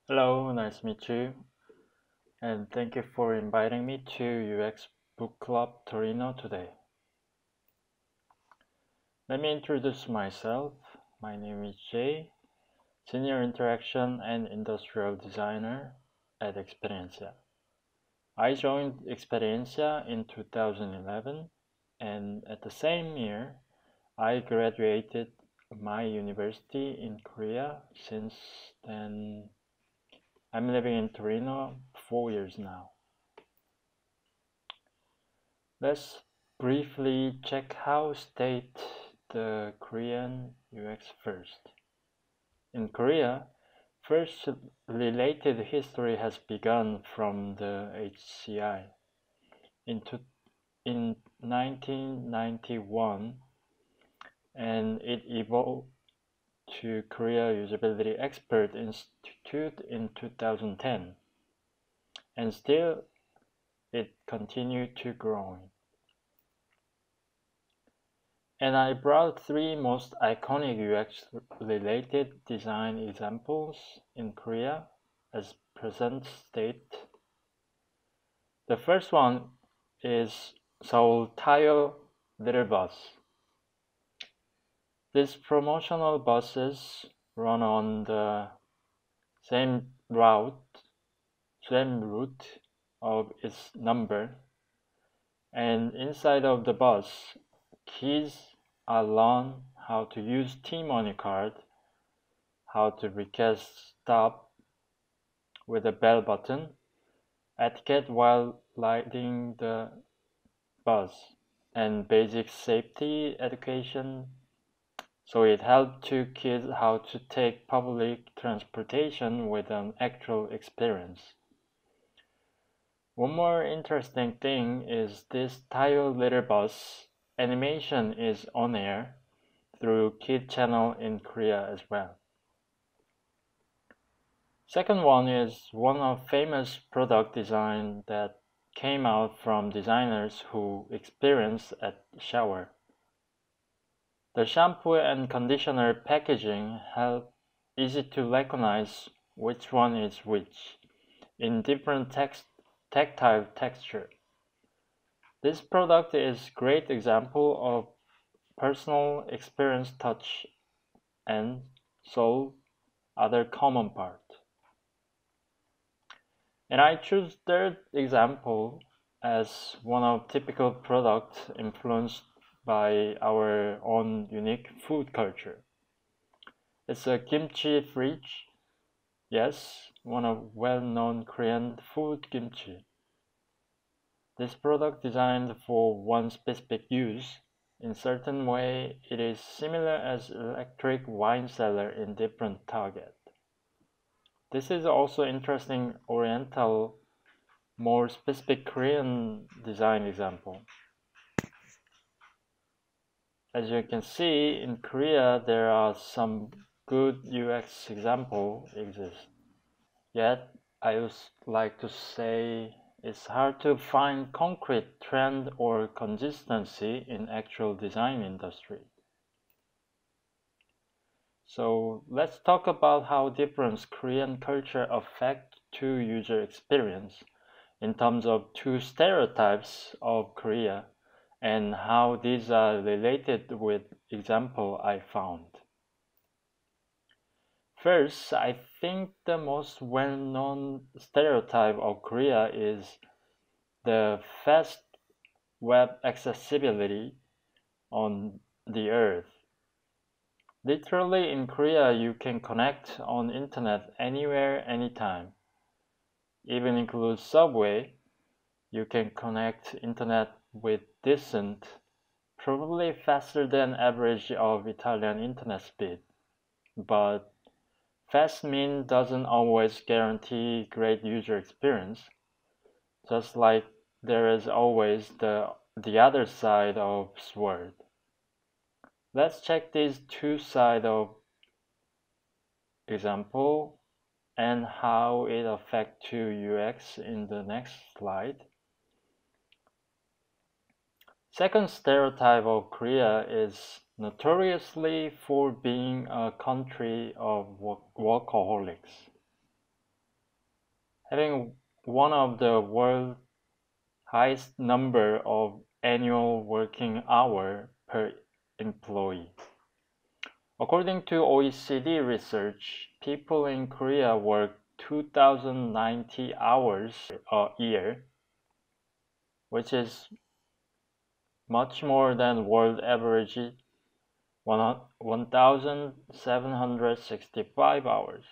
Hello, nice to meet you, and thank you for inviting me to UX Book Club Torino today. Let me introduce myself. My name is Jay, Senior Interaction and Industrial Designer at Experiencia. I joined Experiencia in 2011, and at the same year, I graduated my university in Korea. Since then, I'm living in Torino 4 years now. Let's briefly check how state the Korean UX first. In Korea, first related history has begun from the HCI. In 1991, and it evolved to Korea Usability Expert Institute in 2010, and still it continued to grow. And I brought three most iconic UX-related design examples in Korea as present state. The first one is Seoul Tayo Little Bus. These promotional buses run on the same route of its number, and inside of the bus, kids are learn how to use T-Money card, how to request stop with a bell button, etiquette while riding the bus, and basic safety education. So it helped to kids how to take public transportation with an actual experience. One more interesting thing is this Tayo Little Bus animation is on air through Kid Channel in Korea as well. Second one is one of famous product design that came out from designers who experienced at shower. The shampoo and conditioner packaging help easy to recognize which one is which in different tactile texture. This product is great example of personal experience touch and solve other common part. And I choose third example as one of typical product influenced by our own unique food culture. It's a kimchi fridge. Yes, one of well-known Korean food kimchi. This product designed for one specific use. In certain way, it is similar as electric wine cellar in different target. This is also interesting Oriental, more specific Korean design example. As you can see, in Korea there are some good UX example exist. Yet, I would like to say it's hard to find concrete trend or consistency in actual design industry. So let's talk about how different Korean culture affect to user experience in terms of two stereotypes of Korea and how these are related with example I found. First, I think the most well-known stereotype of Korea is the fast web accessibility on the earth. Literally in Korea, you can connect on internet anywhere, anytime. Even includes subway, you can connect internet with decent, probably faster than average of Italian internet speed. But fast mean doesn't always guarantee great user experience, just like there is always the other side of sword. Let's check these two sides of example and how it affects to UX in the next slide. Second stereotype of Korea is notoriously for being a country of workaholics. having one of the world's highest number of annual working hour per employee. According to OECD research, people in Korea work 2,090 hours a year, which is much more than world average 1,765 hours.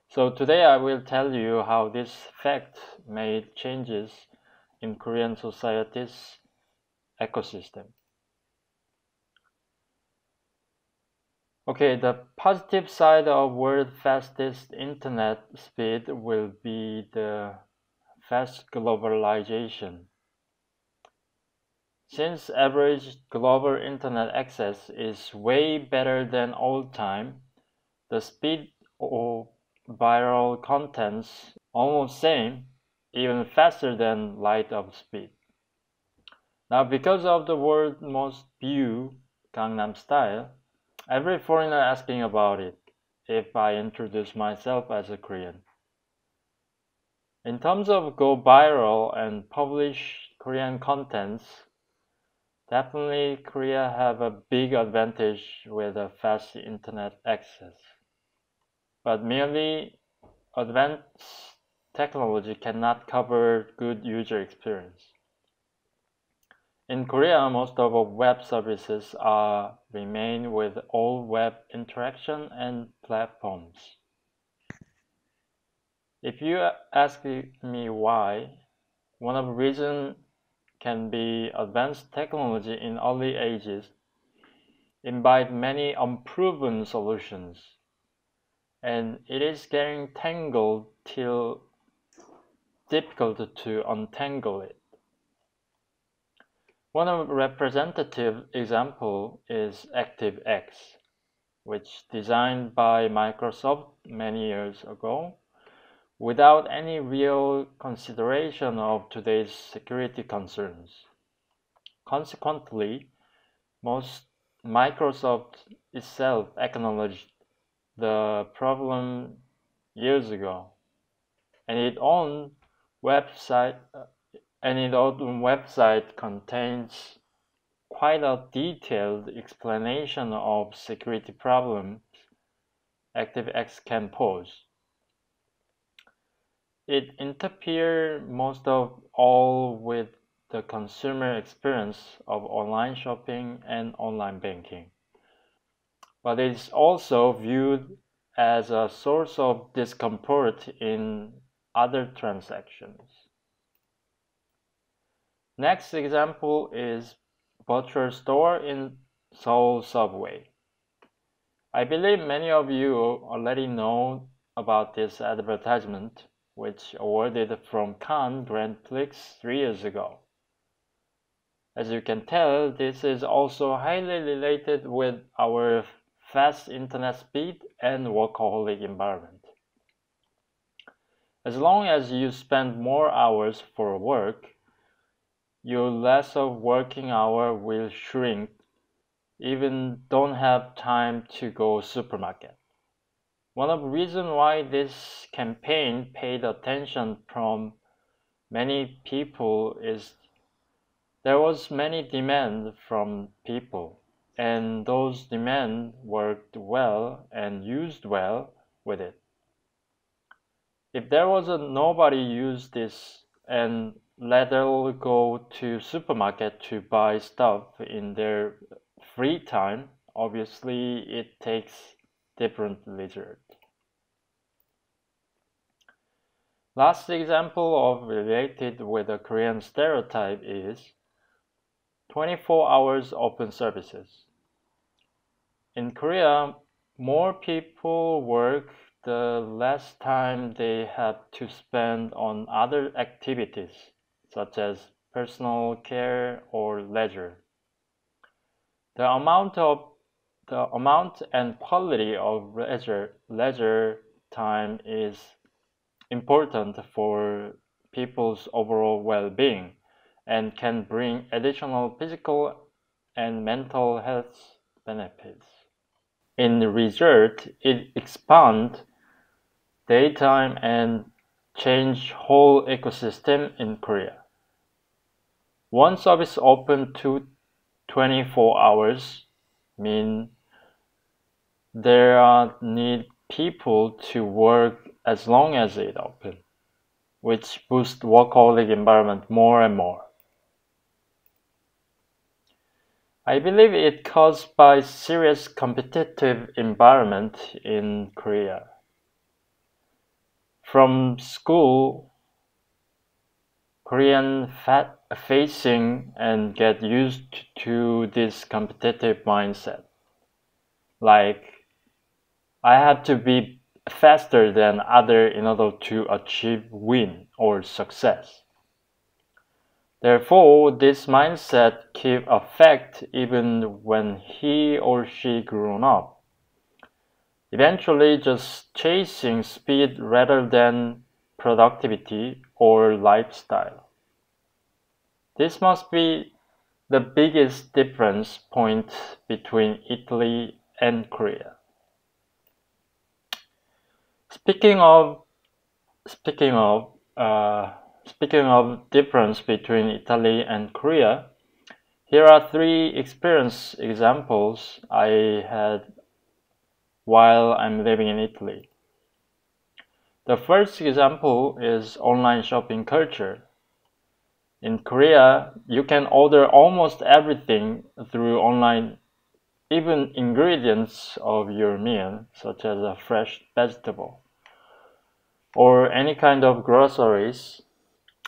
So today I will tell you how this fact made changes in Korean society's ecosystem. Okay, the positive side of world fastest internet speed will be the fast globalization. Since average global internet access is way better than old time, the speed of viral contents almost same, even faster than light of speed. Now because of the world most view Gangnam Style, every foreigner asking about it if I introduce myself as a Korean. In terms of go viral and publish Korean contents, definitely Korea have a big advantage with a fast internet access. But merely advanced technology cannot cover good user experience. In Korea, most of our web services remain with old web interaction and platforms. If you ask me why, one of the reasons can be advanced technology in early ages invite many unproven solutions, and it is getting tangled till difficult to untangle it. One of representative example is ActiveX, which designed by Microsoft many years ago without any real consideration of today's security concerns. Consequently, Microsoft itself acknowledged the problem years ago, and its own website contains quite a detailed explanation of security problems ActiveX can pose. It interferes most of all with the consumer experience of online shopping and online banking, but it is also viewed as a source of discomfort in other transactions. Next example is virtual store in Seoul subway. I believe many of you already know about this advertisement, which awarded from Cannes Grand Prix 3 years ago. As you can tell, this is also highly related with our fast internet speed and workaholic environment. As long as you spend more hours for work, your less of working hour will shrink, even don't have time to go supermarket. One of the reasons why this campaign paid attention from many people is there was many demand from people, and those demand worked well and used well with it. If there was nobody use this and let them go to supermarket to buy stuff in their free time, obviously it takes different result. Last example of related with a Korean stereotype is 24 hours open services. In Korea, more people work, the less time they have to spend on other activities, such as personal care or leisure. The amount and quality of leisure time is important for people's overall well-being and can bring additional physical and mental health benefits. In result, it expands daytime and change whole ecosystem in Korea. One service open to 24 hours mean there need people to work as long as it open, which boosts workaholic environment more and more. I believe it caused by serious competitive environment in Korea. From school, Korean facing and get used to this competitive mindset. Like, I have to be faster than other in order to achieve win or success. Therefore, this mindset keep effect even when he or she grown up, eventually just chasing speed rather than productivity or lifestyle. This must be the biggest difference point between Italy and Korea. Speaking of difference between Italy and Korea, here are 3 experience examples I had while I'm living in Italy. The first example is online shopping culture. In Korea, you can order almost everything through online, even ingredients of your meal, such as a fresh vegetable, or any kind of groceries.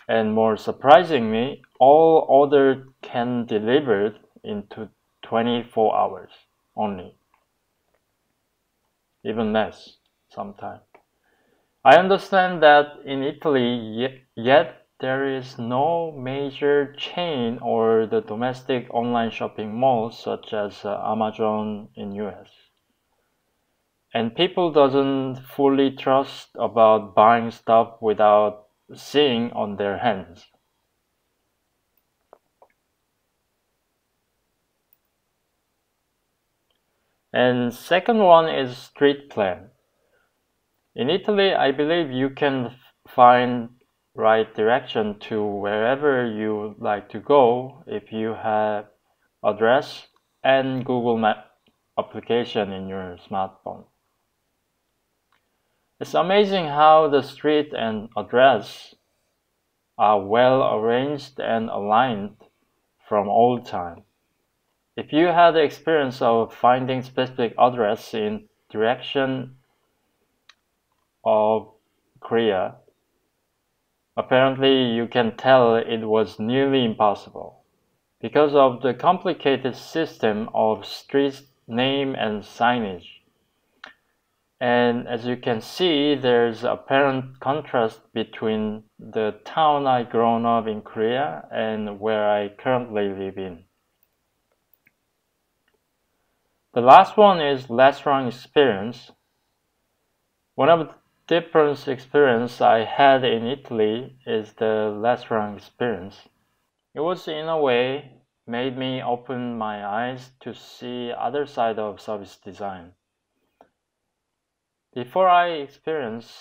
And more surprisingly, all orders can be delivered into 24 hours only, even less sometimes. I understand that in Italy, yet there is no major chain or the domestic online shopping malls such as Amazon in US. And people doesn't fully trust about buying stuff without seeing on their hands. And second one is street plan. In Italy, I believe you can find right direction to wherever you like to go if you have address and Google Map application in your smartphone. It's amazing how the street and address are well arranged and aligned from old time. If you had the experience of finding specific address in direction of Korea, apparently you can tell it was nearly impossible because of the complicated system of street name and signage. And as you can see, there's apparent contrast between the town I grown up in Korea and where I currently live in. The last one is restaurant experience. One of the different experience I had in Italy is the restaurant experience. It was in a way made me open my eyes to see other side of service design. Before I experienced,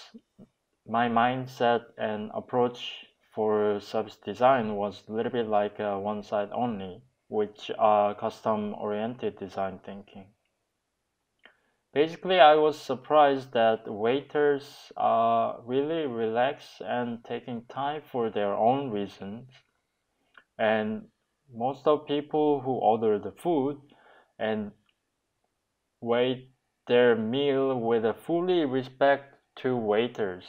my mindset and approach for service design was a little bit like one side only, which are custom-oriented design thinking. Basically, I was surprised that waiters are really relaxed and taking time for their own reasons. And most of people who order the food and wait their meal with a fully respect to waiters.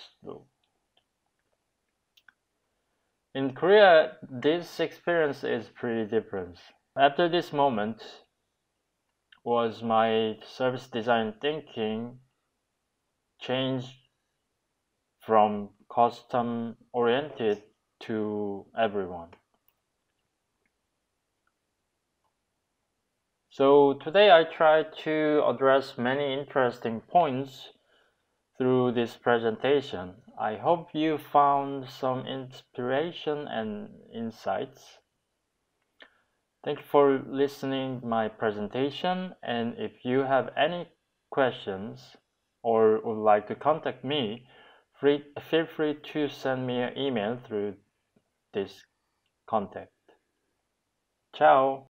In Korea, this experience is pretty different. After this moment was my service design thinking changed from custom oriented to everyone. So today I try to address many interesting points through this presentation. I hope you found some inspiration and insights. Thank you for listening to my presentation, and if you have any questions or would like to contact me, feel free to send me an email through this contact. Ciao!